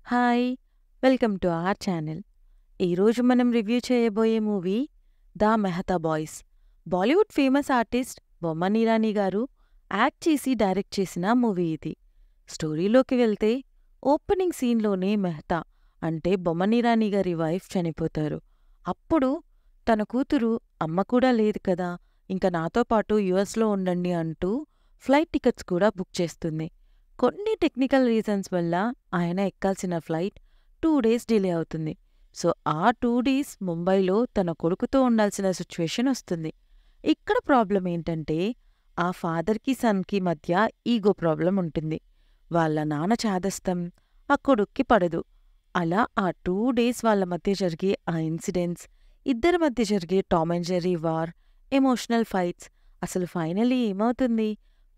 Hi! Welcome to our channel. ఈరోజు మనం review చేయబోయే movie 'the Mehta boys'. Bollywood famous artist Bomman Irani గారు యాక్ట్ చేసి డైరెక్ట్ చేసిన మూవీ ఇది. స్టోరీలోకి వెళ్తే ఓపెనింగ్ సీన్లోనే మెహతా అంటే బొమ్మన్ ఇరానీ గారి వైఫ్ చనిపోతారు. అప్పుడు తన కూతురు అమ్మ కూడా లేదు కదా, ఇంక నాతో పాటు యుఎస్లో ఉండండి అంటూ ఫ్లైట్ టికెట్స్ కూడా బుక్ చేస్తుంది. కొన్ని టెక్నికల్ రీజన్స్ వల్ల ఆయన ఎక్కాల్సిన ఫ్లైట్ 2 డేస్ డిలే అవుతుంది. సో ఆ 2 డేస్ ముంబైలో తన కొడుకుతో ఉండాల్సిన సిచ్యువేషన్ వస్తుంది. ఇక్కడ ప్రాబ్లం ఏంటంటే ఆ ఫాదర్‌కి, సన్‌కి మధ్య ఈగో ప్రాబ్లం ఉంటుంది. వాళ్ళ నాన్న చాదస్తం ఆ కొడుక్కి పడదు. అలా ఆ 2 డేస్ వాళ్ళ మధ్య జరిగే ఆ ఇన్సిడెంట్స్, ఇద్దరి మధ్య జరిగే Tom and Jerry war, emotional fights, అసలు ఫైనల్లీ ఏమవుతుంది?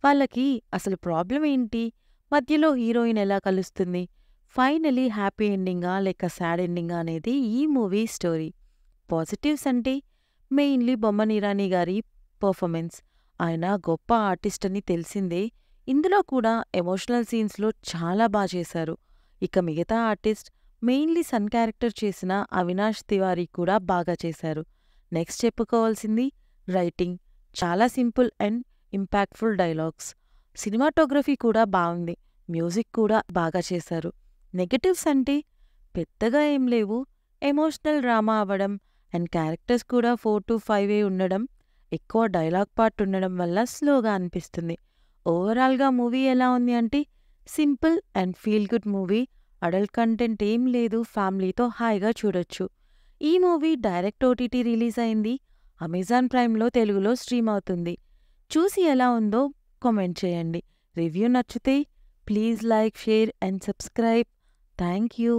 వాళ్ళకి అసలు ప్రాబ్లం ఏంటి? మధ్యలో హీరోయిన్ ఎలా కలుస్తుంది? ఫైనలీ హ్యాపీ ఎండింగా లేక సాడ్ ఎండింగా అనేది ఈ మూవీ స్టోరీ. పాజిటివ్స్ అంటే మెయిన్లీ బొమ్మన్ ఇరానీ గారి పర్ఫార్మెన్స్. ఆయన గొప్ప ఆర్టిస్ట్ అని తెలిసిందే. ఇందులో కూడా ఎమోషనల్ సీన్స్లో చాలా బాగా చేశారు. ఇక మిగతా ఆర్టిస్ట్ మెయిన్లీ సన్ క్యారెక్టర్ చేసిన అవినాష్ తివారీ కూడా బాగా చేశారు. నెక్స్ట్ చెప్పుకోవాల్సింది రైటింగ్. చాలా simple and impactful dialogues. Cinematography కూడా బాగుంది. మ్యూజిక్ కూడా బాగా చేశారు. నెగటివ్స్ అంటే పెద్దగా ఏం లేవు. ఎమోషనల్ డ్రామా అవ్వడం అండ్ క్యారెక్టర్స్ కూడా 4-5 ఉండడం, ఎక్కువ డైలాగ్ పార్ట్ ఉండడం వల్ల స్లోగా అనిపిస్తుంది. ఓవరాల్గా మూవీ ఎలా ఉంది అంటే simple and feel good movie. Adult content ఏం లేదు, ఫ్యామిలీతో హాయిగా చూడొచ్చు. ఈ మూవీ డైరెక్ట్ ఓటీటీ రిలీజ్ అయింది. అమెజాన్ ప్రైమ్లో తెలుగులో స్ట్రీమ్ అవుతుంది. చూసి ఎలా ఉందో కామెంట్ చేయండి. రివ్యూ నచ్చితే please like, share and subscribe. Thank you.